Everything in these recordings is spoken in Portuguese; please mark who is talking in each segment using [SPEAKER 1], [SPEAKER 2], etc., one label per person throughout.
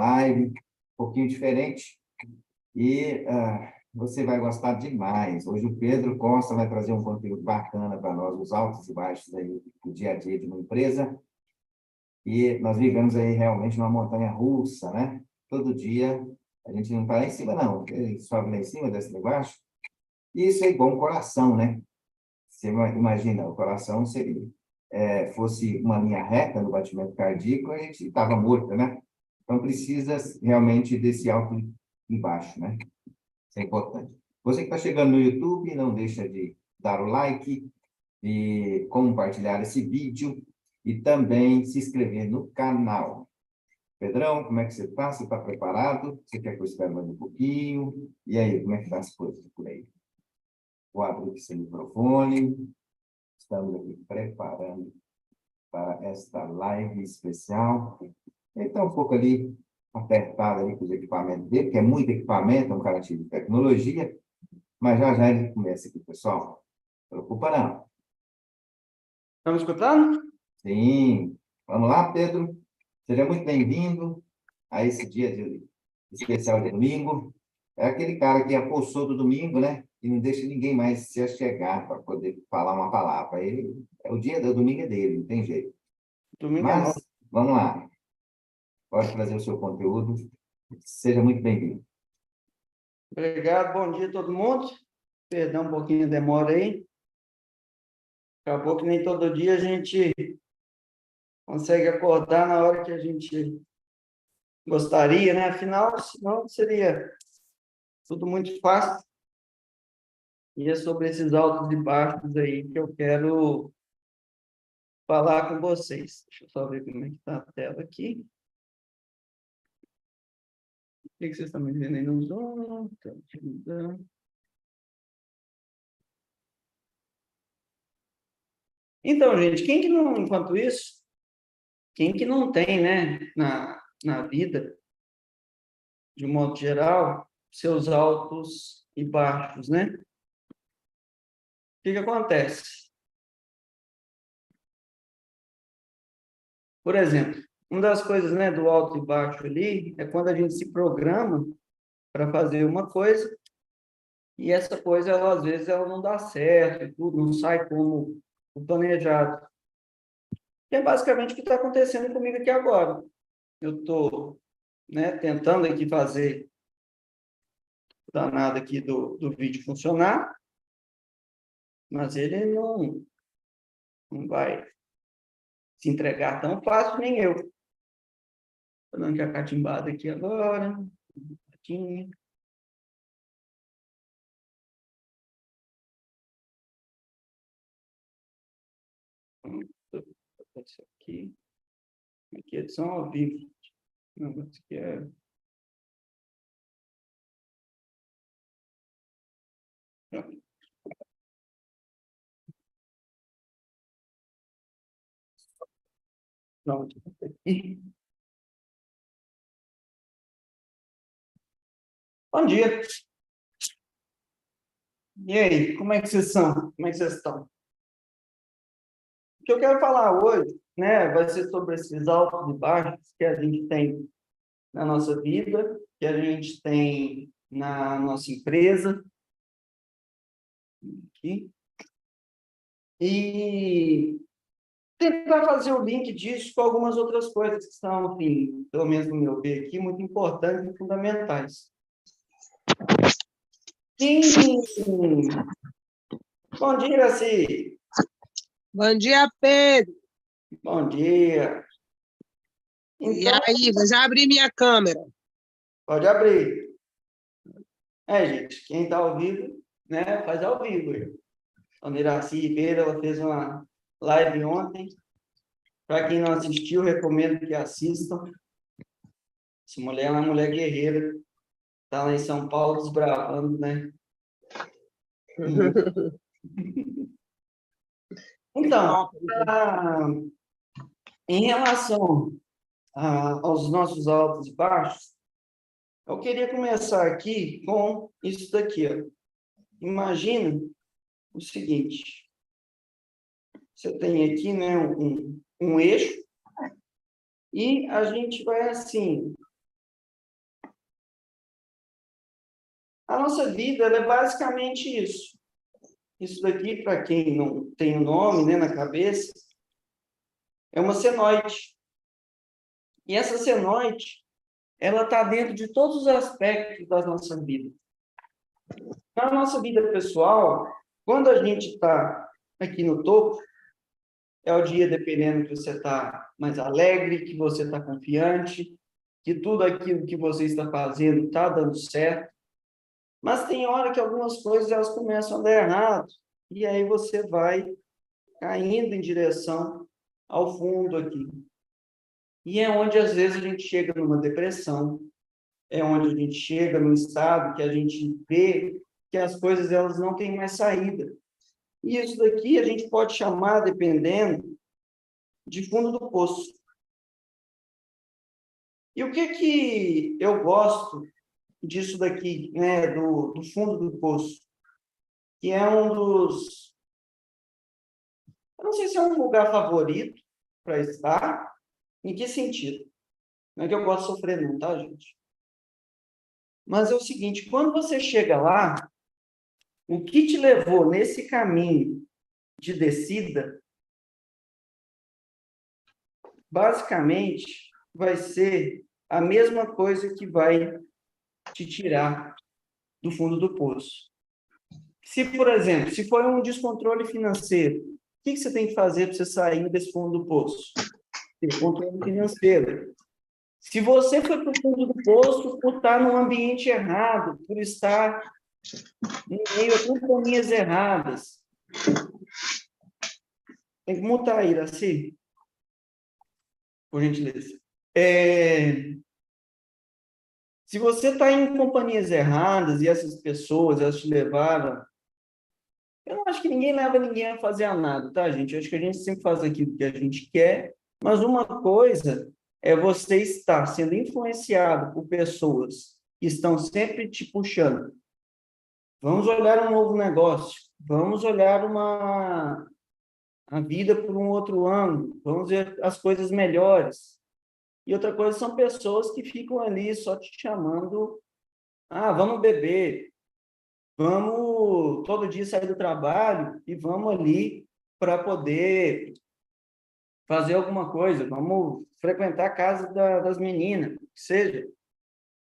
[SPEAKER 1] live, um pouquinho diferente, e você vai gostar demais. Hoje o Pedro Costa vai trazer um conteúdo bacana para nós, os altos e baixos aí do dia a dia de uma empresa, e nós vivemos aí realmente numa montanha russa, né? Todo dia a gente não está lá em cima, não, sobe lá em cima, desce lá embaixo, e isso é igual um coração, né? Você imagina, o coração seria, fosse uma linha reta no batimento cardíaco, a gente estava morto, né? Então, precisa realmente desse alto e baixo, né? Isso é importante. Você que está chegando no YouTube, não deixa de dar o like, de compartilhar esse vídeo e também se inscrever no canal. Pedrão, como é que você está? Você está preparado? Você quer que eu espere mais um pouquinho? E aí, como é que estão as coisas por aí? Vou abrir aqui seu microfone. Estamos aqui preparando para esta live especial. Ele está um pouco ali apertado ali com os equipamentos dele, que é muito equipamento, é um cara cheio de tecnologia, mas já já ele começa aqui, pessoal. Não se preocupa não.
[SPEAKER 2] Estamos escutando?
[SPEAKER 1] Sim. Vamos lá, Pedro. Seja muito bem-vindo a esse especial de domingo. É aquele cara que apossou do domingo, né? E não deixa ninguém mais se achegar para poder falar uma palavra. Ele, o dia do domingo é dele, não tem jeito.
[SPEAKER 2] Domingo é
[SPEAKER 1] Mas,
[SPEAKER 2] nosso.
[SPEAKER 1] vamos lá. Pode trazer o seu conteúdo. Seja muito bem-vindo.
[SPEAKER 2] Obrigado, bom dia a todo mundo. Perdão um pouquinho a demora aí. Acabou que nem todo dia a gente consegue acordar na hora que a gente gostaria, né? Afinal, senão seria tudo muito fácil. E é sobre esses altos e baixos aí que eu quero falar com vocês. Deixa eu só ver como é que está a tela aqui. O que vocês estão me vendo aí no Zoom? Então, gente, quem que não, enquanto isso, quem que não tem, né, na vida, de um modo geral, seus altos e baixos, né? O que acontece? Por exemplo, uma das coisas, né, do alto e baixo ali é quando a gente se programa para fazer uma coisa e essa coisa, ela, às vezes, ela não dá certo e tudo, não sai como o planejado. E é basicamente o que está acontecendo comigo aqui agora. Eu estou, né, tentando aqui fazer o danado aqui do vídeo funcionar, mas ele não vai se entregar tão fácil, nem eu. Estou dando aqui a catimbada aqui agora. Catinha. Isso aqui. Aqui é edição ao vivo. Não, isso aqui é... Pronto. Bom dia. E aí, como é que vocês são? Como é que vocês estão? O que eu quero falar hoje, né, vai ser sobre esses altos e baixos que a gente tem na nossa vida, que a gente tem na nossa empresa. Aqui. E tentar fazer o link disso com algumas outras coisas que são, enfim, pelo menos no meu ver aqui, muito importantes e fundamentais. Sim. Bom dia, Graci.
[SPEAKER 3] Bom dia, Pedro.
[SPEAKER 2] Bom dia.
[SPEAKER 3] E
[SPEAKER 2] Então,
[SPEAKER 3] aí, vou já abrir minha câmera.
[SPEAKER 2] pode abrir. Gente, quem está ao vivo, né, faz ao vivo. A Iraci Ribeiro, ela fez uma live ontem. Para quem não assistiu, recomendo que assistam. Essa mulher é uma mulher guerreira. Está lá em São Paulo desbravando, né? Então, em relação aos nossos altos e baixos, eu queria começar aqui com isso daqui. Ó. Imagina o seguinte: você tem aqui, né, um eixo, e a gente vai assim, A nossa vida ela é basicamente isso. Isso daqui, para quem não tem o nome, né, na cabeça, é uma senoide. E essa senoide, ela está dentro de todos os aspectos da nossa vida. Na nossa vida pessoal, quando a gente está aqui no topo, é o dia dependendo que você está mais alegre, que você está confiante, que tudo aquilo que você está fazendo está dando certo. Mas tem hora que algumas coisas elas começam a dar errado, e aí você vai caindo em direção ao fundo aqui. E é onde, às vezes, a gente chega numa depressão, é onde a gente chega num estado que a gente vê que as coisas elas não têm mais saída. E isso daqui a gente pode chamar, dependendo, de fundo do poço. E o que eu gosto disso daqui, né, do fundo do poço? Que é um dos... Eu não sei se é um lugar favorito para estar, em que sentido? Não é que eu gosto de sofrer não, tá, gente? Mas é o seguinte, quando você chega lá, o que te levou nesse caminho de descida, basicamente, vai ser a mesma coisa que vai te tirar do fundo do poço. Se, por exemplo, se for um descontrole financeiro, o que você tem que fazer para você sair desse fundo do poço? Ter controle financeiro. Se você foi para o fundo do poço por estar num ambiente errado, por estar em meio a companhias erradas, tem que mutar aí, Iraci, por gentileza. Se você está em companhias erradas e essas pessoas, elas te levaram... Eu não acho que ninguém leva ninguém a fazer nada, tá, gente? Eu acho que a gente sempre faz aquilo que a gente quer, mas uma coisa é você estar sendo influenciado por pessoas que estão sempre te puxando. Vamos olhar um novo negócio, vamos olhar a vida por um outro ângulo, vamos ver as coisas melhores. E outra coisa são pessoas que ficam ali só te chamando, vamos beber, vamos todo dia sair do trabalho e vamos ali para poder fazer alguma coisa, vamos frequentar a casa das meninas, que seja.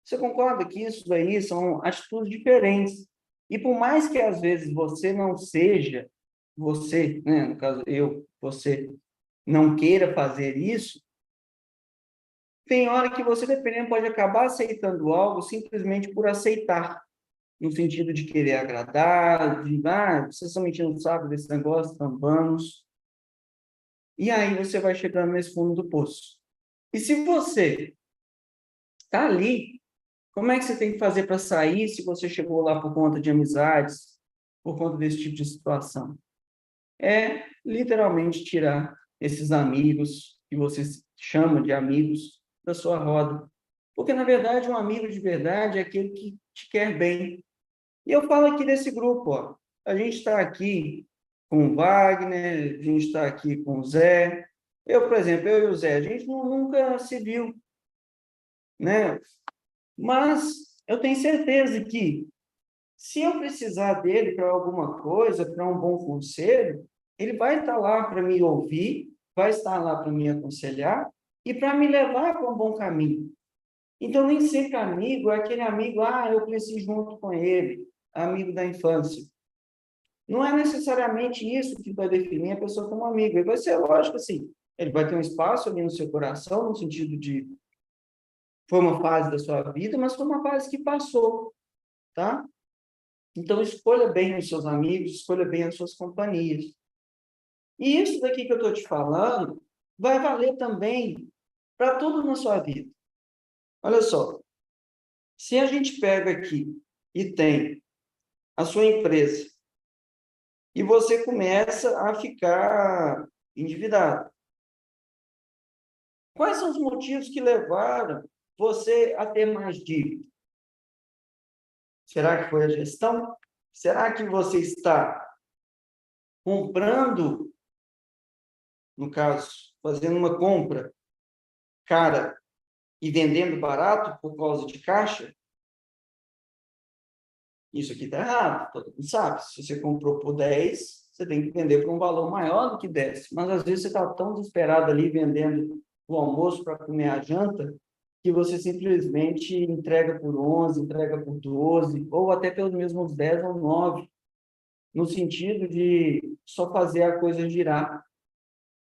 [SPEAKER 2] Você concorda que isso daí são atitudes diferentes? E por mais que às vezes você não seja, você, né, no caso você não queira fazer isso, tem hora que você, dependendo, pode acabar aceitando algo simplesmente por aceitar, no sentido de querer agradar, de, vocês estão mentindo, sabe, desse negócio, então vamos. E aí você vai chegando nesse fundo do poço. E se você está ali, como é que você tem que fazer para sair se você chegou lá por conta de amizades, por conta desse tipo de situação? É literalmente tirar esses amigos que você chama de amigos da sua roda. Porque, na verdade, um amigo de verdade é aquele que te quer bem. E eu falo aqui desse grupo, ó. A gente está aqui com o Wagner, a gente está aqui com o Zé. Eu, por exemplo, eu e o Zé, a gente nunca se viu, né? Mas eu tenho certeza que, se eu precisar dele para alguma coisa, para um bom conselho, ele vai estar lá para me ouvir, vai estar lá para me aconselhar e para me levar para um bom caminho. Então, nem sempre amigo é aquele amigo, eu cresci junto com ele, amigo da infância. Não é necessariamente isso que vai definir a pessoa como amigo. Ele vai ser, lógico, assim, ele vai ter um espaço ali no seu coração, no sentido de foi uma fase da sua vida, mas foi uma fase que passou, tá? Então, escolha bem os seus amigos, escolha bem as suas companhias. E isso daqui que eu estou te falando vai valer também para tudo na sua vida. Olha só, se a gente pega aqui e tem a sua empresa e você começa a ficar endividado, quais são os motivos que levaram você a ter mais dívida? Será que foi a gestão? Será que você está comprando, no caso, fazendo uma compra cara e vendendo barato por causa de caixa? Isso aqui está errado, todo mundo sabe. Se você comprou por 10, você tem que vender por um valor maior do que 10. Mas às vezes você está tão desesperado ali vendendo o almoço para comer a janta, que você simplesmente entrega por 11, entrega por 12, ou até pelos mesmos 10 ou 9, no sentido de só fazer a coisa girar.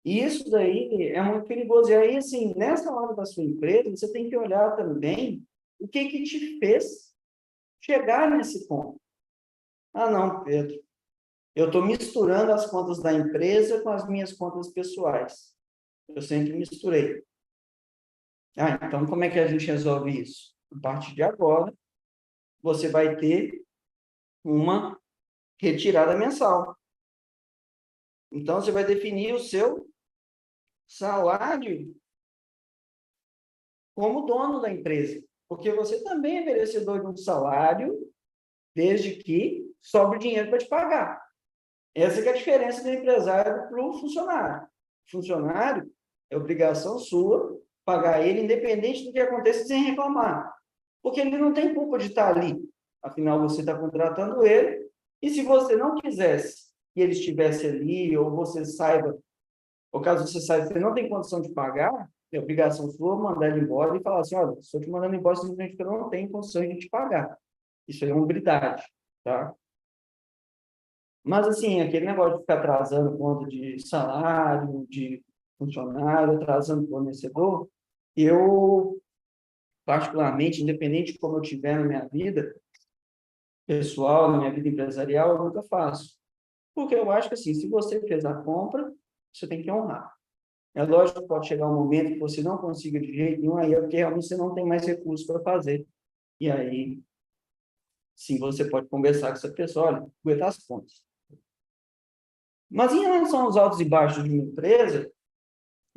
[SPEAKER 2] E isso daí é muito perigoso. E aí, assim, nessa hora da sua empresa, você tem que olhar também o que que te fez chegar nesse ponto. Ah, não, Pedro, eu estou misturando as contas da empresa com as minhas contas pessoais. Eu sempre misturei. Ah, então como é que a gente resolve isso? A partir de agora, você vai ter uma retirada mensal. Então, você vai definir o seu salário como dono da empresa, porque você também é merecedor de um salário, desde que sobre dinheiro para te pagar. Essa que é a diferença do empresário para o funcionário. O funcionário é obrigação sua pagar ele, independente do que aconteça, sem reclamar. Porque ele não tem culpa de estar ali. Afinal, você está contratando ele, e se você não quisesse que ele estivesse ali, ou você saiba, ou caso você saiba que você não tem condição de pagar, é obrigação sua mandar ele embora e falar assim, olha, estou te mandando embora simplesmente porque eu não tenho condição de te pagar. Isso é hombridade, tá? Mas, assim, aquele negócio de ficar atrasando conta de salário, de funcionário, atrasando fornecedor, eu, particularmente, independente de como eu estiver na minha vida pessoal, na minha vida empresarial, eu nunca faço. Porque eu acho que, assim, se você fez a compra, você tem que honrar. É lógico que pode chegar um momento que você não consiga de jeito nenhum, aí é porque realmente você não tem mais recursos para fazer. E aí, sim, você pode conversar com essa pessoa, olha, aguentar as contas. Mas em relação aos altos e baixos de uma empresa,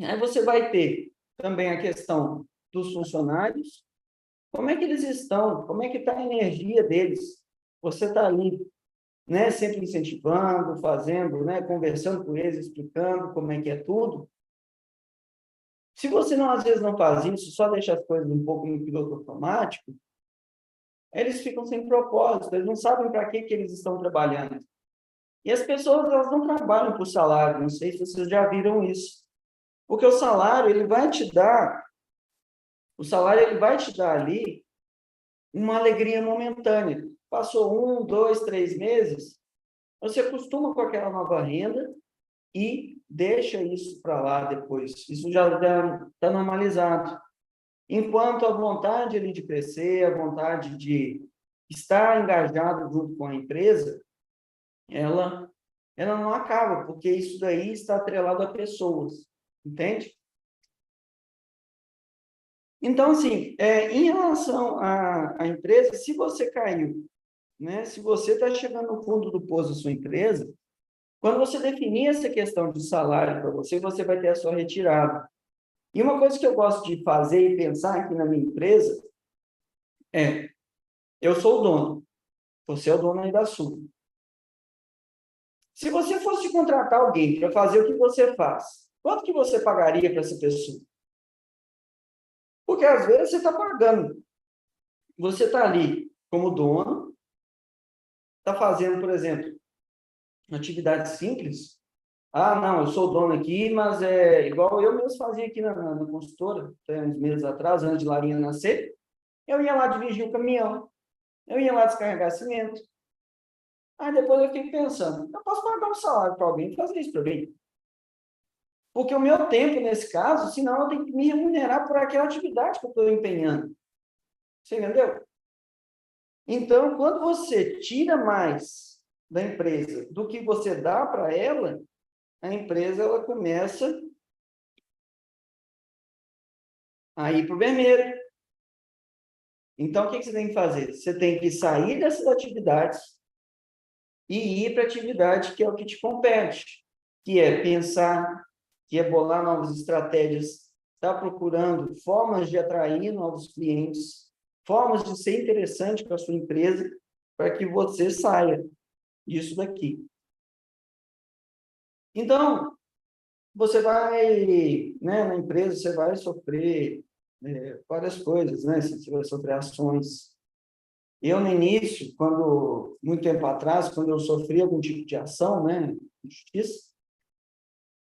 [SPEAKER 2] aí você vai ter também a questão dos funcionários, como é que eles estão, como é que está a energia deles. Você está ali, né, sempre incentivando, fazendo, né, conversando com eles, explicando como é que é tudo. Se você não, às vezes não faz isso, só deixa as coisas um pouco no piloto automático, eles ficam sem propósito, eles não sabem para que eles estão trabalhando. E as pessoas, elas não trabalham por salário, não sei se vocês já viram isso. Porque o salário, ele vai te dar, ali uma alegria momentânea. Passou 1, 2, 3 meses, você acostuma com aquela nova renda e deixa isso para lá depois. Isso já está normalizado. Enquanto a vontade ali de crescer, a vontade de estar engajado junto com a empresa, ela não acaba, porque isso daí está atrelado a pessoas, entende? Então, assim, em relação à empresa, se você caiu, né, se você está chegando no fundo do poço da sua empresa, quando você definir essa questão de salário para você, você vai ter a sua retirada. E uma coisa que eu gosto de fazer e pensar aqui na minha empresa é, eu sou o dono, você é o dono aí da sua. Se você fosse contratar alguém para fazer o que você faz, quanto que você pagaria para essa pessoa? Porque às vezes você está pagando. Você está ali como dono, está fazendo, por exemplo, atividade simples. Ah, não, eu sou dono aqui, mas é igual eu mesmo fazia aqui na consultora, uns meses atrás, antes de Larinha nascer. Eu ia lá dirigir o caminhão, eu ia lá descarregar cimento. Aí depois eu fiquei pensando, eu posso pagar um salário para alguém fazer isso para mim. Porque o meu tempo, nesse caso, senão eu tenho que me remunerar por aquela atividade que eu estou empenhando. Você entendeu? Então, quando você tira mais da empresa do que você dá para ela, a empresa ela começa a ir para o vermelho. Então, o que você tem que fazer? Você tem que sair dessas atividades e ir para a atividade que é o que te compete, que é pensar, que é bolar novas estratégias, estar procurando formas de atrair novos clientes, formas de ser interessante para a sua empresa, para que você saia disso daqui. Então, você vai, né, na empresa, você vai sofrer várias coisas, né? Você vai sofrer ações Eu, no início, muito tempo atrás, quando eu sofri algum tipo de ação, né, justiça,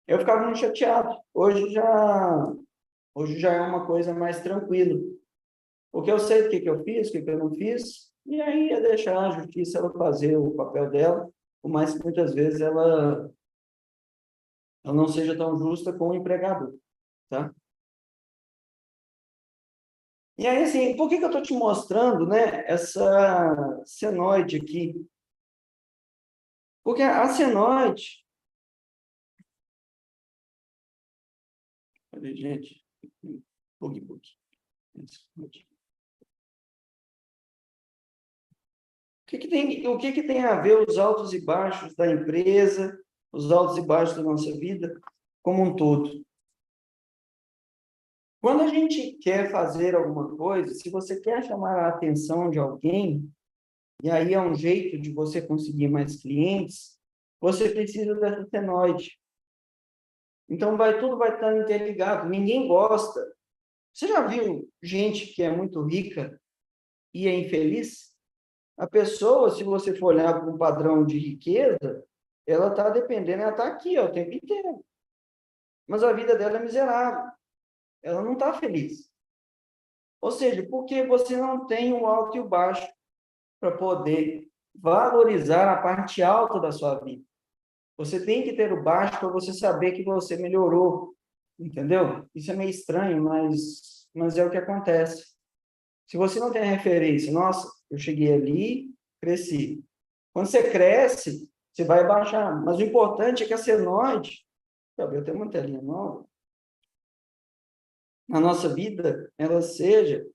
[SPEAKER 2] eu ficava muito chateado. Hoje já é uma coisa mais tranquila. Porque eu sei o que eu fiz, o que eu não fiz, e aí é deixar a justiça ela fazer o papel dela, por mais que muitas vezes ela não seja tão justa com o empregador, tá? E aí, assim, por que eu estou te mostrando, né, essa senoide aqui? Porque a senoide... Cadê, gente? Bug. O que tem a ver os altos e baixos da empresa, os altos e baixos da nossa vida como um todo? Quando a gente quer fazer alguma coisa, se você quer chamar a atenção de alguém, e aí é um jeito de você conseguir mais clientes, você precisa dessa senoide. Então, tudo vai estar interligado. Ninguém gosta. Você já viu gente que é muito rica e é infeliz? A pessoa, se você for olhar para um padrão de riqueza, ela está dependendo, ela está aqui ó, o tempo inteiro. Mas a vida dela é miserável. Ela não está feliz. Ou seja, porque você não tem o alto e o baixo para poder valorizar a parte alta da sua vida. Você tem que ter o baixo para você saber que você melhorou, entendeu? Isso é meio estranho, mas é o que acontece. Se você não tem referência, nossa, eu cheguei ali, cresci. Quando você cresce, você vai baixar. Mas o importante é que a senoide, eu tenho uma telinha nova, na nossa vida, ela seja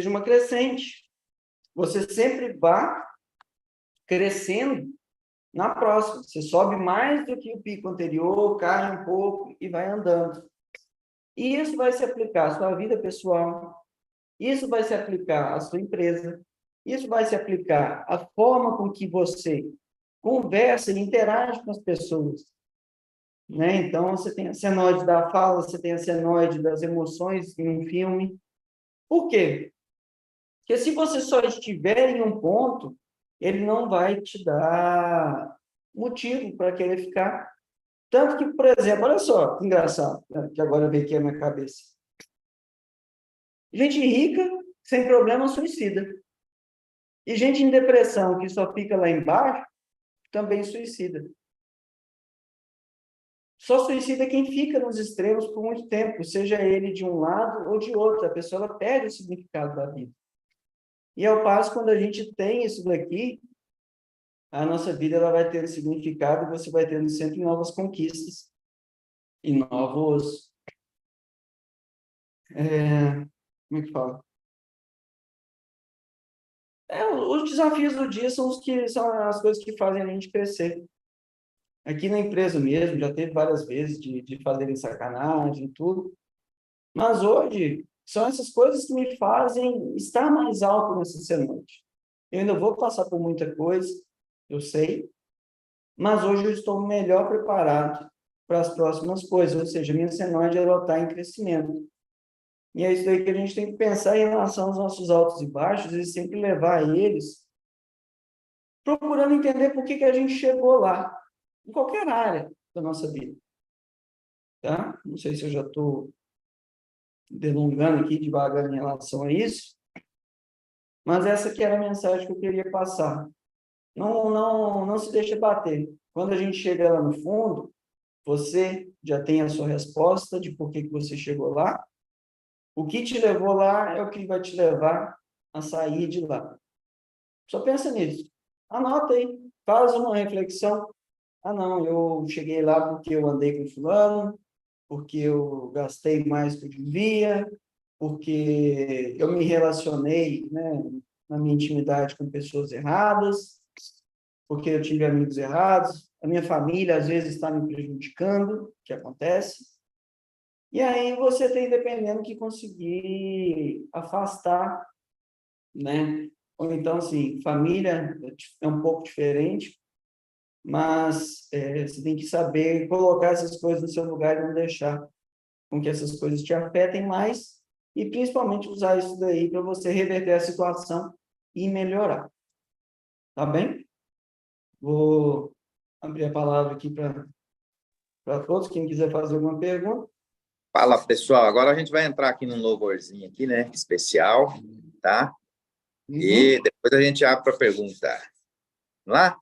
[SPEAKER 2] uma crescente. Você sempre vá crescendo na próxima. Você sobe mais do que o pico anterior, cai um pouco e vai andando. E isso vai se aplicar à sua vida pessoal, isso vai se aplicar à sua empresa, isso vai se aplicar à forma com que você conversa e interage com as pessoas. Né? Então, você tem a senoide da fala, você tem a senoide das emoções em um filme. Por quê? Porque se você só estiver em um ponto, ele não vai te dar motivo para querer ficar. Tanto que, por exemplo, olha só, que engraçado, né, que agora veio aqui a minha cabeça. Gente rica, sem problema, suicida. E gente em depressão, que só fica lá embaixo, também suicida. Só suicida quem fica nos extremos por muito tempo, seja ele de um lado ou de outro. A pessoa ela perde o significado da vida. E ao passo, quando a gente tem isso daqui, a nossa vida ela vai ter significado e você vai tendo sempre novas conquistas e novos... como é que fala? Os desafios do dia são são as coisas que fazem a gente crescer. Aqui na empresa mesmo, já teve várias vezes de fazerem sacanagem e tudo, mas hoje são essas coisas que me fazem estar mais alto nessa semente. Eu ainda vou passar por muita coisa, eu sei, mas hoje eu estou melhor preparado para as próximas coisas, ou seja, minha senoide ela está em crescimento. E é isso aí que a gente tem que pensar em relação aos nossos altos e baixos e sempre levar eles procurando entender por que a gente chegou lá, em qualquer área da nossa vida. Tá? Não sei se eu já estou delongando aqui devagar em relação a isso, mas essa que era a mensagem que eu queria passar. Não se deixe bater. Quando a gente chega lá no fundo, você já tem a sua resposta de por que você chegou lá. O que te levou lá é o que vai te levar a sair de lá. Só pensa nisso. Anota aí, faz uma reflexão. Ah, não, eu cheguei lá porque eu andei com fulano, porque eu gastei mais do que eu devia, porque eu me relacionei, né, na minha intimidade com pessoas erradas, porque eu tive amigos errados, a minha família às vezes está me prejudicando, que acontece. E aí você tem, dependendo, que conseguir afastar, né? Ou então, assim, família é um pouco diferente, mas você tem que saber colocar essas coisas no seu lugar e não deixar com que essas coisas te afetem mais e principalmente usar isso daí para você reverter a situação e melhorar. Tá bem? Vou abrir a palavra aqui para todos, quem quiser fazer alguma pergunta.
[SPEAKER 4] Fala, pessoal. Agora a gente vai entrar aqui num louvorzinho aqui, né? Especial, tá? E depois a gente abre para perguntar. Vamos lá?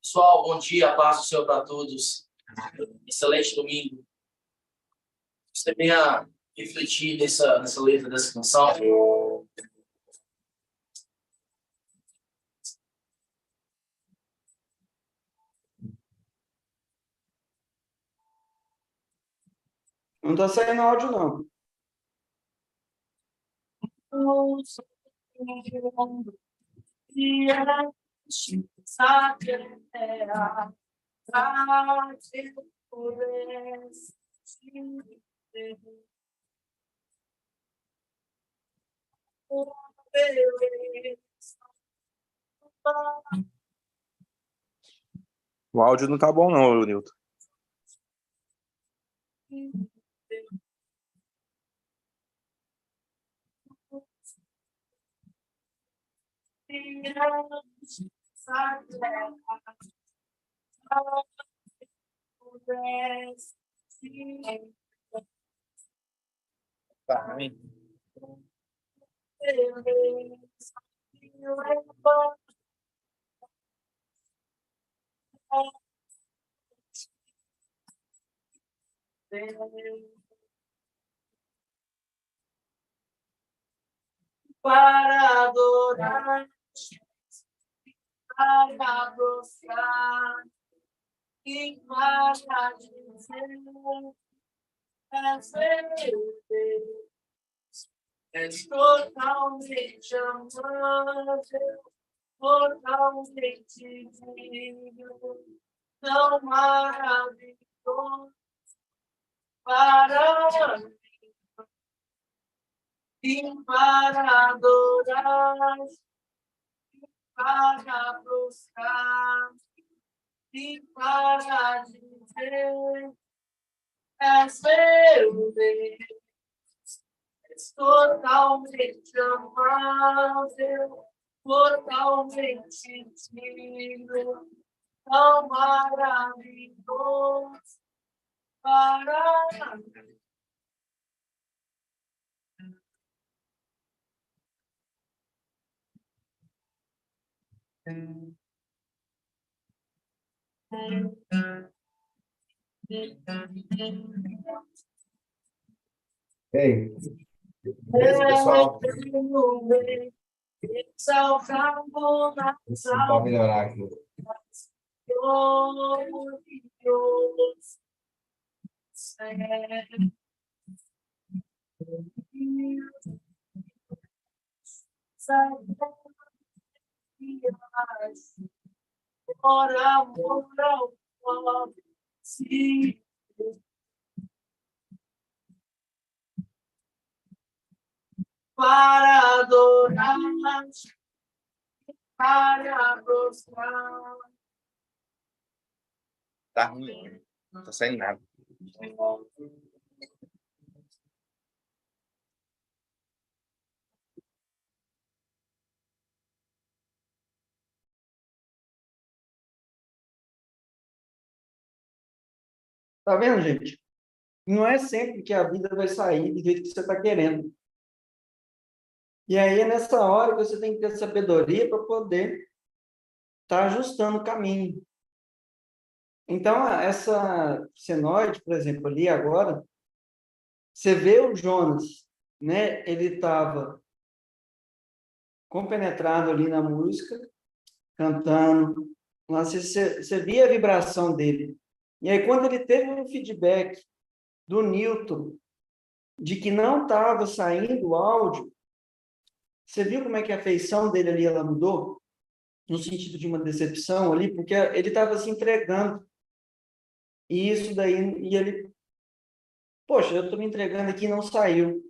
[SPEAKER 5] Pessoal, bom dia, paz do Senhor para todos. Excelente domingo. Você venha refletir nessa letra dessa canção.
[SPEAKER 2] Não está saindo áudio, não.
[SPEAKER 6] O áudio não tá bom, não, Nilton.
[SPEAKER 5] Para adorar, para buscar, e para dizer, és totalmente amável, totalmente digno, tão maravilhoso para mim, e para adorar, para buscar, e para dizer, és meu Deus, és totalmente amável, totalmente digno, tão maravilhoso para mim.
[SPEAKER 1] Ei, beleza, pessoal? Vamos tentar melhorar aqui.
[SPEAKER 5] Por amor ao pobre, sim. Para adorar, para buscar.
[SPEAKER 4] Tá ruim. Não tá saindo nada.
[SPEAKER 2] Tá vendo, gente? Não é sempre que a vida vai sair do jeito que você está querendo. E aí é nessa hora que você tem que ter sabedoria para poder estar ajustando o caminho. Então, essa senoide, por exemplo, ali agora, você vê o Jonas, né? Ele estava compenetrado ali na música, cantando. Lá você via a vibração dele. E aí, quando ele teve um feedback do Newton de que não estava saindo o áudio, você viu como é que a feição dele ali ela mudou? No sentido de uma decepção ali, porque ele estava se entregando. E isso daí, e ele, poxa, eu estou me entregando aqui e não saiu.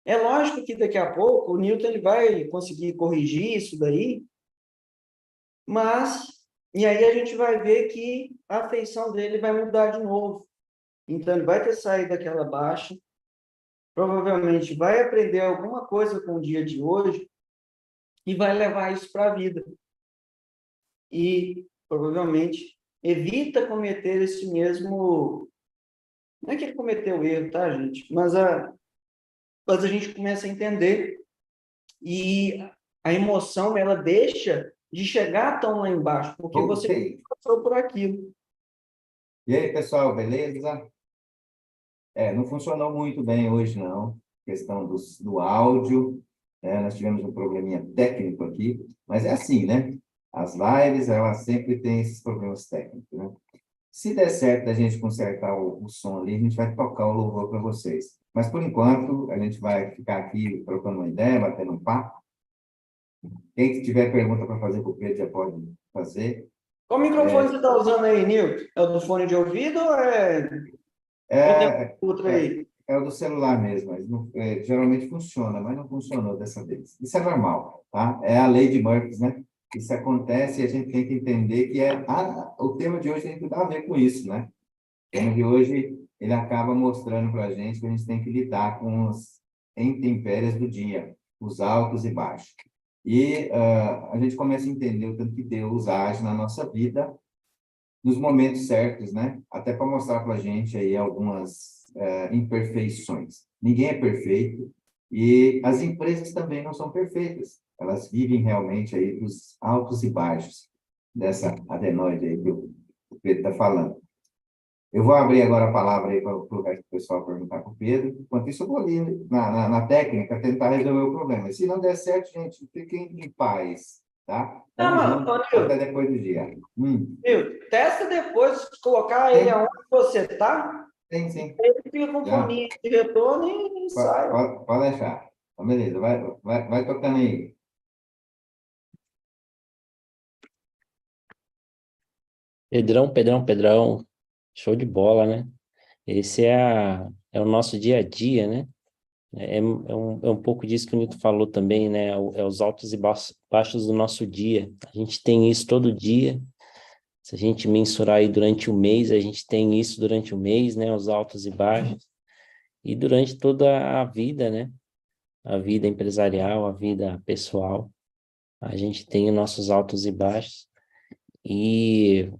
[SPEAKER 2] É lógico que daqui a pouco o Newton ele vai conseguir corrigir isso daí, mas E aí a gente vai ver que a feição dele vai mudar de novo. Então, ele vai ter saído daquela baixa, provavelmente vai aprender alguma coisa com o dia de hoje e vai levar isso para a vida. E, provavelmente, evita cometer esse mesmo... Não é que ele cometeu erro, tá, gente? Mas a gente começa a entender e a emoção, ela deixa de chegar tão lá embaixo, porque você
[SPEAKER 1] Ok.
[SPEAKER 2] passou por aquilo.
[SPEAKER 1] E aí, pessoal, beleza? Não funcionou muito bem hoje, não. Questão do áudio, né? Nós tivemos um probleminha técnico aqui, mas é assim, né? As lives, elas sempre têm esses problemas técnicos, né? Se der certo da gente consertar o som ali, a gente vai tocar o louvor para vocês. Mas, por enquanto, a gente vai ficar aqui trocando uma ideia, batendo um papo. Quem tiver pergunta para fazer com o Pedro já pode fazer.
[SPEAKER 2] Qual microfone você está usando aí, Nilton? É o do fone de ouvido ou tem
[SPEAKER 1] É,
[SPEAKER 2] outro
[SPEAKER 1] é,
[SPEAKER 2] aí?
[SPEAKER 1] é o do celular mesmo, mas geralmente funciona, mas não funcionou dessa vez. Isso é normal, tá? É a lei de Murphy, né? Isso acontece e a gente tem que entender que o tema de hoje tem tudo a ver com isso, né? O tema de hoje, ele acaba mostrando para a gente que a gente tem que lidar com as intempéries do dia, os altos e baixos. E a gente começa a entender o tanto que Deus age na nossa vida nos momentos certos, né? Até para mostrar para a gente aí algumas imperfeições. Ninguém é perfeito e as empresas também não são perfeitas. Elas vivem realmente aí dos altos e baixos dessa adenoide aí que o Pedro está falando. Eu vou abrir agora a palavra aí para o resto do pessoal perguntar para o Pedro. Enquanto isso, eu vou ali na técnica tentar resolver o problema. Se não der certo, gente, fiquem em paz, tá?
[SPEAKER 2] Não,
[SPEAKER 1] Tamo
[SPEAKER 2] mano,
[SPEAKER 1] junto, até depois do dia.
[SPEAKER 2] Nilton, testa depois, colocar ele
[SPEAKER 1] Sim,
[SPEAKER 2] aonde você está,
[SPEAKER 1] sim.
[SPEAKER 2] ele fica com
[SPEAKER 1] Já.
[SPEAKER 2] foninho de retorno e sai.
[SPEAKER 1] Pode deixar. Então, beleza, vai tocando aí.
[SPEAKER 7] Pedrão, show de bola, né? Esse é o nosso dia a dia, né? É um pouco disso que o Nito falou também, né? É os altos e baixos do nosso dia. A gente tem isso todo dia. Se a gente mensurar aí durante o mês, a gente tem isso durante o mês, né? Os altos e baixos. E durante toda a vida, né? A vida empresarial, a vida pessoal, a gente tem os nossos altos e baixos. E,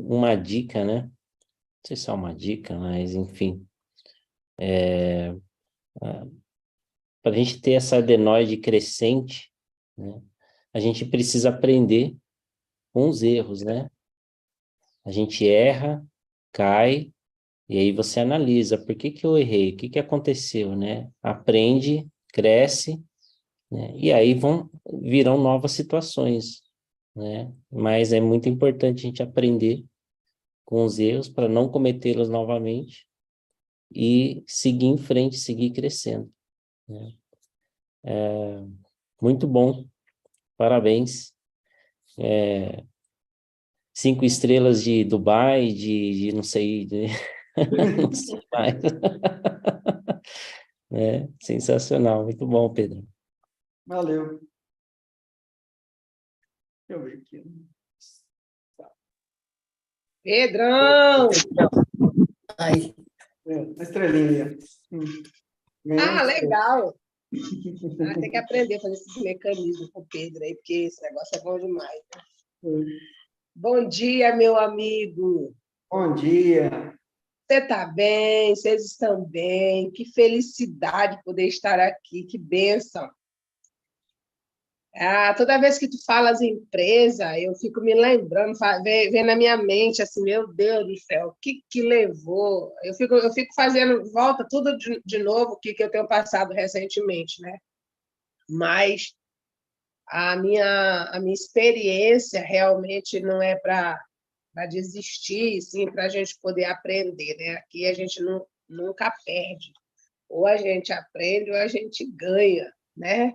[SPEAKER 7] uma dica, né? Não sei se é uma dica, mas enfim, para a gente ter essa adenoide crescente, né? A gente precisa aprender com os erros, né? A gente erra, cai, e aí você analisa, por que que eu errei? O que que aconteceu, né? Aprende, cresce, né? E aí virão novas situações, né? Mas é muito importante a gente aprender com os erros para não cometê-los novamente e seguir em frente, seguir crescendo, né? Muito bom, parabéns. 5 estrelas de Dubai, de não sei, não sei mais. Sensacional, muito bom, Pedro.
[SPEAKER 2] Valeu. Deixa eu ver aqui.
[SPEAKER 3] Pedrão!
[SPEAKER 2] Aí, uma estrelinha ali.
[SPEAKER 3] Ah, legal! Tem que aprender a fazer esse mecanismo com o Pedro aí, porque esse negócio é bom demais. Bom dia, meu amigo!
[SPEAKER 2] Bom dia.
[SPEAKER 3] Você está bem? Vocês estão bem? Que felicidade poder estar aqui, que bênção! Toda vez que tu falas em empresa, eu fico me lembrando, vem na minha mente assim, meu Deus do céu, o que levou? Eu fico fazendo volta tudo de novo o que eu tenho passado recentemente, né? Mas a minha experiência realmente não é para desistir, sim, para a gente poder aprender, né? Aqui a gente nunca perde. Ou a gente aprende ou a gente ganha, né?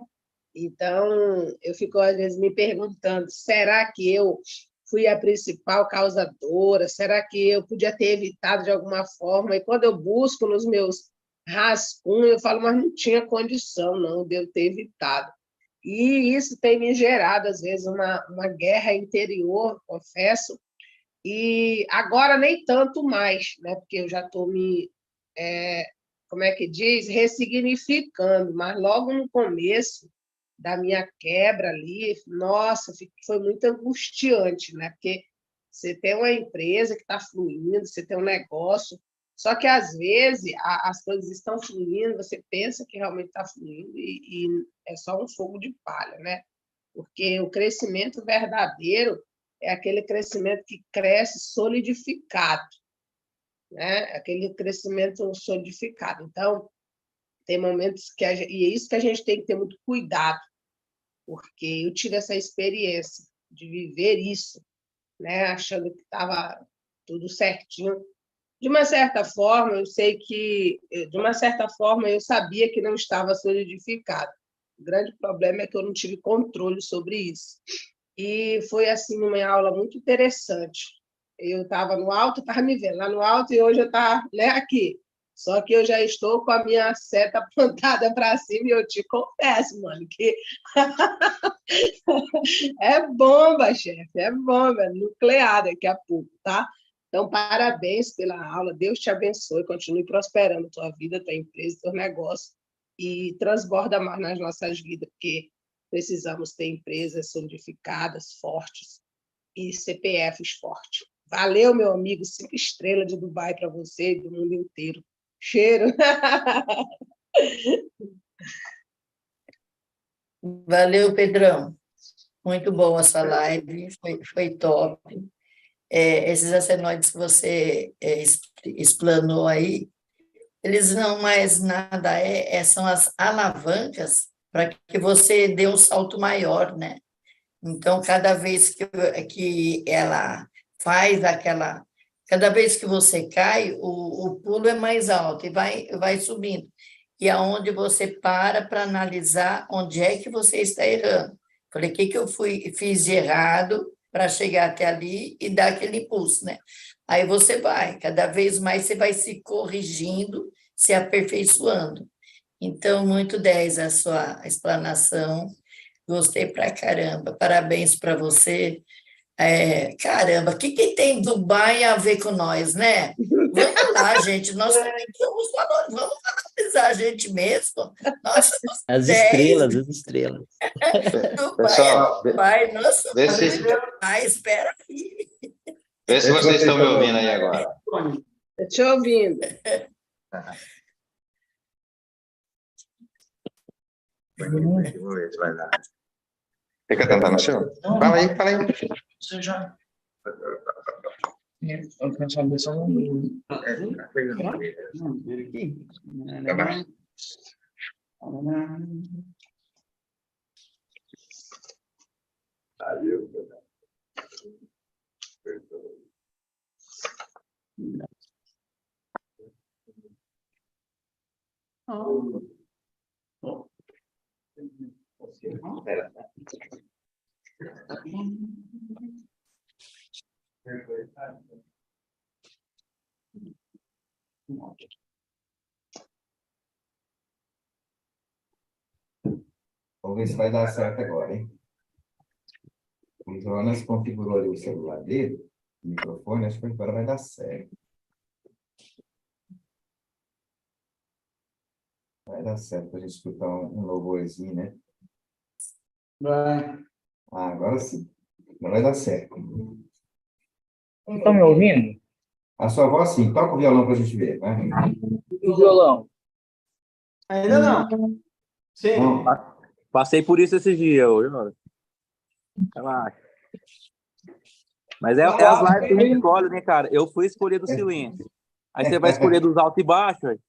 [SPEAKER 3] Então, eu fico, às vezes, me perguntando, será que eu fui a principal causadora? Será que eu podia ter evitado de alguma forma? E quando eu busco nos meus rascunhos, eu falo, mas não tinha condição, não, de eu ter evitado. E isso tem me gerado, às vezes, uma guerra interior, confesso, e agora nem tanto mais, né? Porque eu já estou como é que diz? Ressignificando, mas logo no começo da minha quebra ali, nossa, foi muito angustiante, né? Porque você tem uma empresa que está fluindo, você tem um negócio, só que às vezes as coisas estão fluindo, você pensa que realmente está fluindo e é só um fogo de palha, né? Porque o crescimento verdadeiro é aquele crescimento que cresce solidificado, né? Aquele crescimento solidificado. Então, tem momentos que e é isso que a gente tem que ter muito cuidado, porque eu tive essa experiência de viver isso, né? Achando que estava tudo certinho. De uma certa forma, eu sabia que não estava solidificado. O grande problema é que eu não tive controle sobre isso. E foi assim uma aula muito interessante. Eu estava no alto, estava me vendo lá no alto e hoje eu estava, né, aqui. Só que eu já estou com a minha seta apontada para cima e eu te confesso, mano, que é bomba, chefe, é bomba, nuclear daqui a pouco, tá? Então, parabéns pela aula, Deus te abençoe, continue prosperando tua vida, tua empresa, teu negócio e transborda mais nas nossas vidas, porque precisamos ter empresas solidificadas, fortes e CPFs fortes. Valeu, meu amigo, 5 estrelas de Dubai para você e do mundo inteiro. Cheiro!
[SPEAKER 8] Valeu, Pedrão. Muito boa essa live, foi top. Esses acenoides que você explanou aí, eles não mais nada são as alavancas para que você dê um salto maior, né? Então, cada vez que ela faz aquela... Cada vez que você cai, o pulo é mais alto e vai subindo. E aonde você para analisar onde é que você está errando. Falei, o que eu fiz de errado para chegar até ali e dar aquele impulso, né? Aí você cada vez mais você vai se corrigindo, se aperfeiçoando. Então, muito 10 a sua explanação. Gostei pra caramba. Parabéns para você. Caramba, o que tem Dubai a ver com nós, né? Vamos lá, gente. Nós também vamos valorizar a gente mesmo. Nós somos
[SPEAKER 7] As
[SPEAKER 8] 10.
[SPEAKER 7] estrelas, as estrelas.
[SPEAKER 4] Pessoal,
[SPEAKER 8] Dubai, nós somos
[SPEAKER 4] vê se,
[SPEAKER 8] espera aí.
[SPEAKER 4] vê se vocês estão me ouvindo aí agora.
[SPEAKER 3] Estou te ouvindo.
[SPEAKER 4] Vamos ver se vai dar. Fica tentando no chão? Fala aí.
[SPEAKER 5] Você já.
[SPEAKER 1] Vamos ver se vai dar certo agora, hein? O Jonas configurou ali o celular dele, o microfone, acho que agora vai dar certo. Vai dar certo para a gente escutar um louvorzinho, né?
[SPEAKER 2] Vai.
[SPEAKER 1] Agora sim. Agora vai dar certo.
[SPEAKER 9] Estão me ouvindo?
[SPEAKER 1] A sua voz, sim. Toca o violão para a gente ver, vai.
[SPEAKER 9] O violão.
[SPEAKER 2] Ainda não. Sim.
[SPEAKER 1] Não.
[SPEAKER 6] Passei por isso esses dias, hoje, mano. Relaxa. Mas é as lives que a gente escolhe, né, cara? Eu fui escolher do silêncio. Aí você vai escolher dos altos e baixos, aí.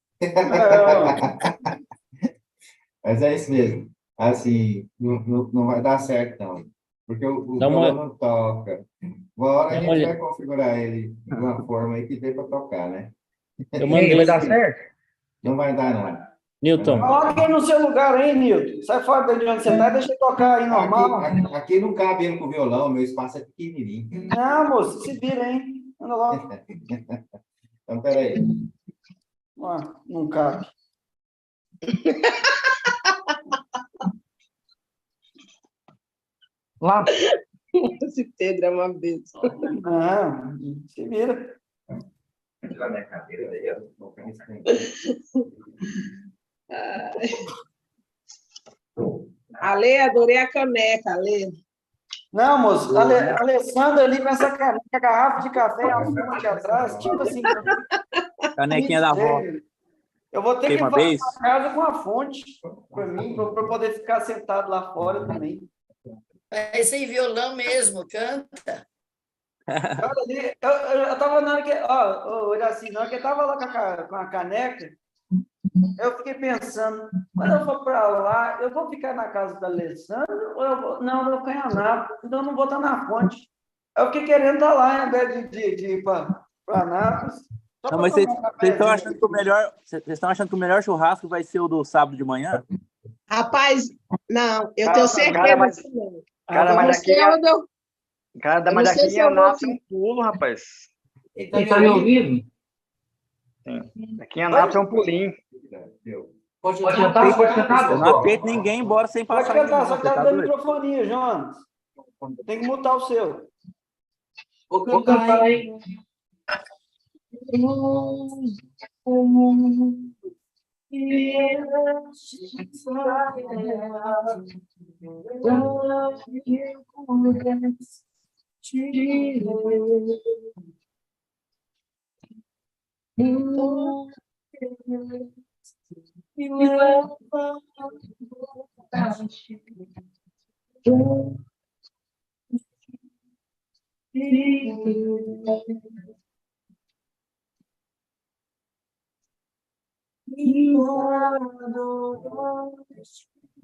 [SPEAKER 1] Mas é isso mesmo. Assim, não vai dar certo, não. Porque o
[SPEAKER 7] Dá uma-
[SPEAKER 1] violão não toca. Uma hora a
[SPEAKER 7] Dá
[SPEAKER 1] gente
[SPEAKER 7] uma
[SPEAKER 1] vai
[SPEAKER 7] olhada.
[SPEAKER 1] configurar ele de uma forma aí que dê para tocar, né?
[SPEAKER 7] Eu
[SPEAKER 9] E aí,
[SPEAKER 7] mandei.
[SPEAKER 9] vai dar certo?
[SPEAKER 1] Não vai dar, não.
[SPEAKER 7] Newton,
[SPEAKER 2] Coloca aí no seu lugar aí, Nilton. Sai fora de onde você está e deixa eu tocar aí normal.
[SPEAKER 1] Aqui não cabe ele com o violão, meu espaço é pequenininho.
[SPEAKER 2] Não, moço, se vira, hein? Anda logo.
[SPEAKER 1] Então, peraí.
[SPEAKER 2] Não cabe.
[SPEAKER 9] Lá.
[SPEAKER 3] Esse Pedro é uma besta.
[SPEAKER 2] Ah, se vira.
[SPEAKER 1] Tirar minha cadeira daí, ó. Vou ficar nesse trem.
[SPEAKER 3] Ale, adorei a caneca, Ale.
[SPEAKER 2] Não, moço, Alessandra ali com essa caneca, garrafa de café e a fonte atrás, tipo assim,
[SPEAKER 6] Canequinha da avó.
[SPEAKER 2] eu vou ter
[SPEAKER 6] Tem
[SPEAKER 2] que
[SPEAKER 6] uma
[SPEAKER 2] fazer
[SPEAKER 6] vez?
[SPEAKER 2] uma casa com a fonte para mim, para poder ficar sentado lá fora também.
[SPEAKER 8] Esse aí, violão mesmo, canta.
[SPEAKER 2] Cara, ali, eu tava na hora que, ó, olha assim, na hora que eu tava lá com a caneca, eu fiquei pensando, quando eu for para lá, eu vou ficar na casa da Alessandra ou eu vou, não, eu vou ficar em Anápolis, então eu não vou estar na fonte. Eu fiquei querendo estar lá, ao invés de ir para Anápolis. Só
[SPEAKER 6] Não,
[SPEAKER 2] pra
[SPEAKER 6] mas vocês
[SPEAKER 2] tomar um
[SPEAKER 6] estão
[SPEAKER 2] cafezinho.
[SPEAKER 6] achando que vocês estão achando que o melhor churrasco vai ser o do sábado de manhã?
[SPEAKER 3] Rapaz, não, eu
[SPEAKER 9] Cara,
[SPEAKER 3] tenho
[SPEAKER 9] cara,
[SPEAKER 3] certeza
[SPEAKER 9] mas-
[SPEAKER 3] que não.
[SPEAKER 9] Cara,
[SPEAKER 3] Eu
[SPEAKER 9] mas
[SPEAKER 3] não
[SPEAKER 9] daqui
[SPEAKER 3] sei onde eu...
[SPEAKER 9] Cara,
[SPEAKER 3] Eu
[SPEAKER 9] mas
[SPEAKER 3] não sei
[SPEAKER 9] daqui
[SPEAKER 3] se
[SPEAKER 9] em
[SPEAKER 3] eu vou
[SPEAKER 9] Anápolis é um pulo, rapaz.
[SPEAKER 2] Ele tá me ouvindo?
[SPEAKER 9] Sim. Daqui em Anápolis é um pulinho.
[SPEAKER 5] Pode
[SPEAKER 2] Pode
[SPEAKER 5] entrar.
[SPEAKER 2] cantar, pode
[SPEAKER 6] Eu
[SPEAKER 2] cantar.
[SPEAKER 6] não aceito ninguém embora sem
[SPEAKER 2] Pode
[SPEAKER 6] passar aqui,
[SPEAKER 2] cantar,
[SPEAKER 6] não.
[SPEAKER 2] só que
[SPEAKER 6] Você
[SPEAKER 2] tá
[SPEAKER 6] tá
[SPEAKER 2] dando
[SPEAKER 6] doido?
[SPEAKER 2] microfonia, Jonas. Tem que mutar o seu.
[SPEAKER 5] Vou
[SPEAKER 2] Vou
[SPEAKER 5] cantar,
[SPEAKER 2] cantar
[SPEAKER 5] hein?
[SPEAKER 2] aí.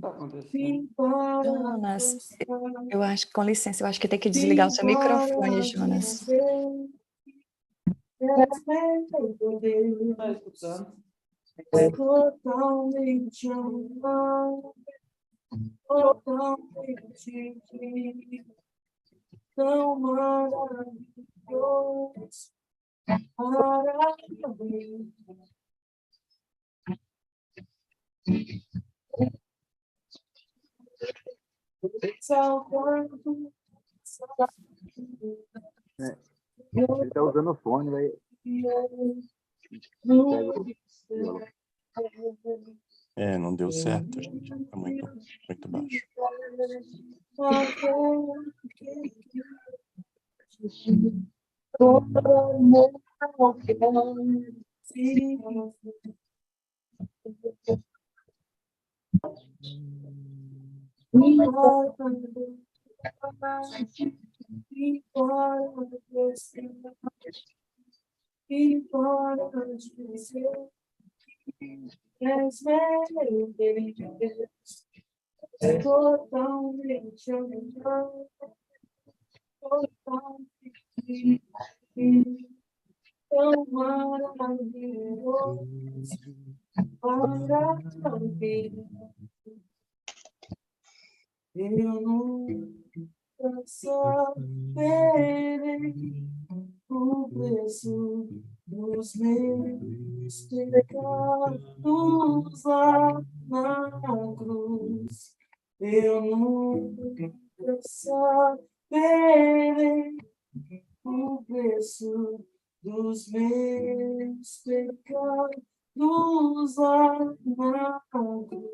[SPEAKER 2] Tá acontecendo.
[SPEAKER 10] Jonas, eu acho, com licença, eu acho que tem que desligar o seu microfone, Jonas.
[SPEAKER 2] Tá escutando?
[SPEAKER 6] Ele tá usando o fone, vai.
[SPEAKER 11] Não deu certo, gente. Tá muito baixo.
[SPEAKER 12] Eu nunca saberei o preço dos meus pecados lá na cruz. Eu nunca saberei o preço dos meus pecados lá na cruz.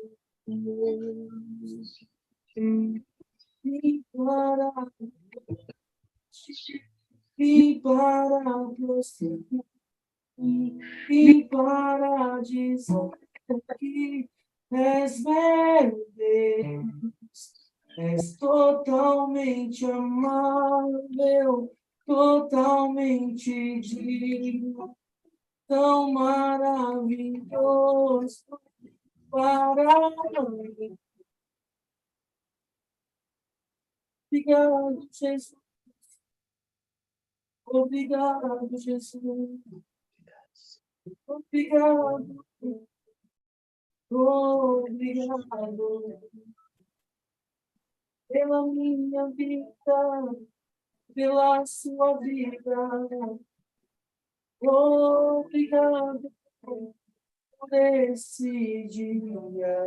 [SPEAKER 12] E para você e para dizer que és meu Deus, és totalmente amável, totalmente digno, tão maravilhoso para mim. Obrigado, Jesus. Obrigado, Jesus. Obrigado. Obrigado. Pela minha vida, pela sua vida. Obrigado por esse dia.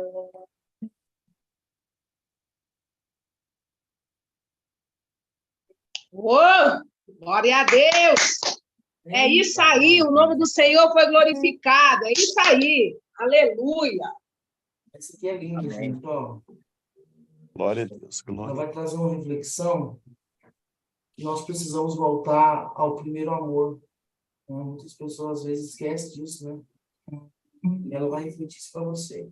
[SPEAKER 3] Ô, glória a Deus! É isso aí, o nome do Senhor foi glorificado. É isso aí. Aleluia.
[SPEAKER 12] Essa aqui é linda, gente, ó.
[SPEAKER 11] Glória a Deus,
[SPEAKER 12] Ela
[SPEAKER 11] glória.
[SPEAKER 12] vai trazer uma reflexão que nós precisamos voltar ao primeiro amor. Né? Muitas pessoas às vezes esquecem disso, né? E ela vai refletir isso para você.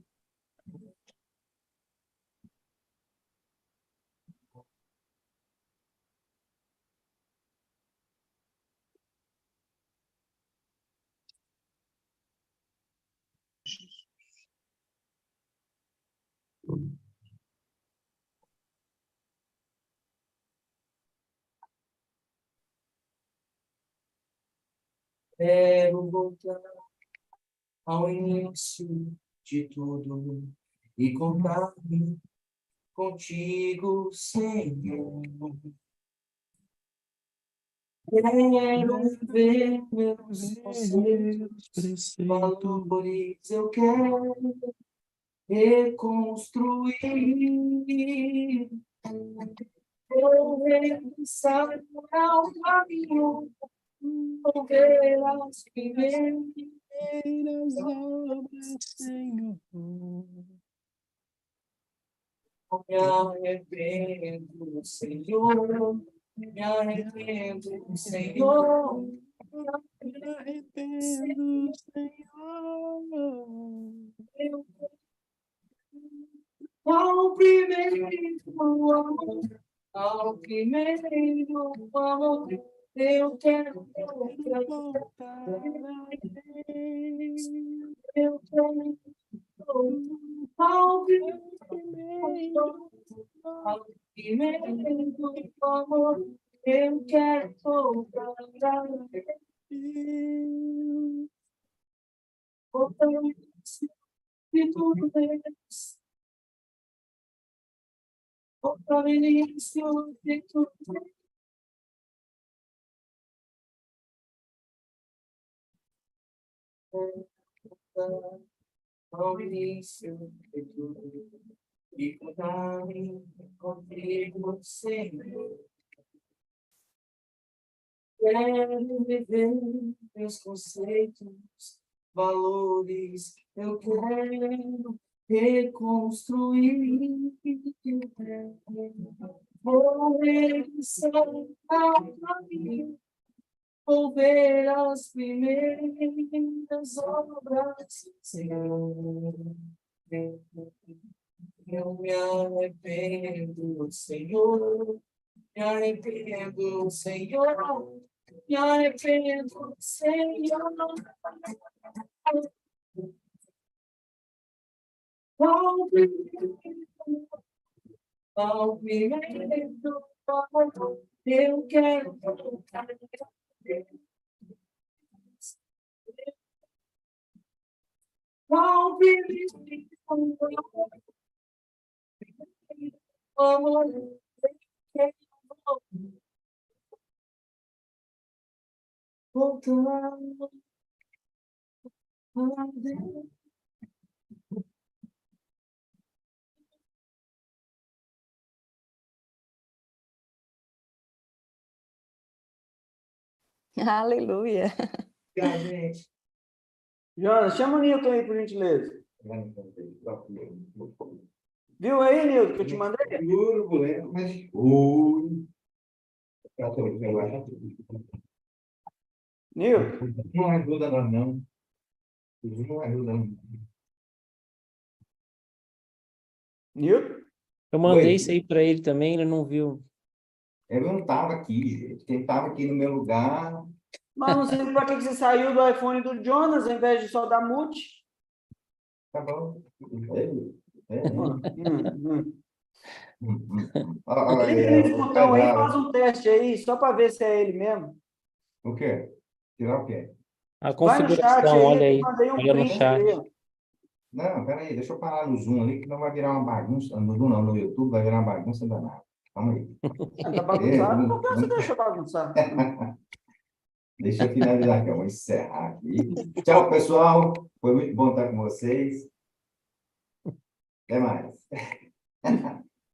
[SPEAKER 12] Quero voltar ao início de tudo e contar contigo, Senhor. Quero ver meus conceitos, valores, eu quero reconstruir. Eu regressar ao caminho, ver as primeiras
[SPEAKER 11] obras, Senhor.
[SPEAKER 12] Me arrependo, Senhor. Me arrependo, Senhor.
[SPEAKER 11] Me arrependo, Senhor.
[SPEAKER 12] Ao primeiro amor, ao primeiro amor, eu quero voltar. Eu quero ao primeiro amor, eu quero voltar. De tudo isso. Voltar início de tudo. Ao início de tudo. E contar-me contigo, Senhor. Quero viver meus conceitos, valores, eu quero reconstruir. Vou regressar ao caminho, vou ver as primeiras obras, Senhor. Eu me arrependo, Senhor. Me arrependo, Senhor. Me arrependo, Senhor. Ao primeiro amor, eu quero voltar. Ao primeiro amor, eu quero voltar.
[SPEAKER 10] Aleluia.
[SPEAKER 2] Jonas, chama o Newton aí, por gentileza. Viu aí, Newton, que eu te mandei?
[SPEAKER 1] Mas... Ui.
[SPEAKER 2] Newton.
[SPEAKER 1] Não ajuda nós, não. Não ajuda, não.
[SPEAKER 2] Newton?
[SPEAKER 7] Eu mandei
[SPEAKER 1] Oi.
[SPEAKER 7] isso aí para ele também, ele não viu.
[SPEAKER 1] Eu não estava aqui, gente. Quem estava aqui no meu lugar...
[SPEAKER 2] Mas não sei para que você saiu do iPhone do Jonas, ao invés de só dar mute.
[SPEAKER 1] Tá bom.
[SPEAKER 2] Clica nesse botão aí e faz um teste aí, só para ver se é ele mesmo.
[SPEAKER 1] O quê? Tirar o quê?
[SPEAKER 7] A
[SPEAKER 2] Vai no chat
[SPEAKER 7] configuração,
[SPEAKER 2] aí,
[SPEAKER 7] olha
[SPEAKER 2] eu
[SPEAKER 7] aí,
[SPEAKER 2] mandei um
[SPEAKER 7] olha no
[SPEAKER 2] print
[SPEAKER 7] chat.
[SPEAKER 2] dele.
[SPEAKER 1] Não, peraí, deixa eu parar no Zoom ali, que não vai virar uma bagunça. No Zoom não, no YouTube vai virar uma bagunça danada. Calma aí.
[SPEAKER 2] Tá bagunçado? Por que você deixa bagunçar?
[SPEAKER 1] Deixa eu finalizar aqui, eu vou encerrar aqui. Tchau, pessoal. Foi muito bom estar com vocês. Até mais.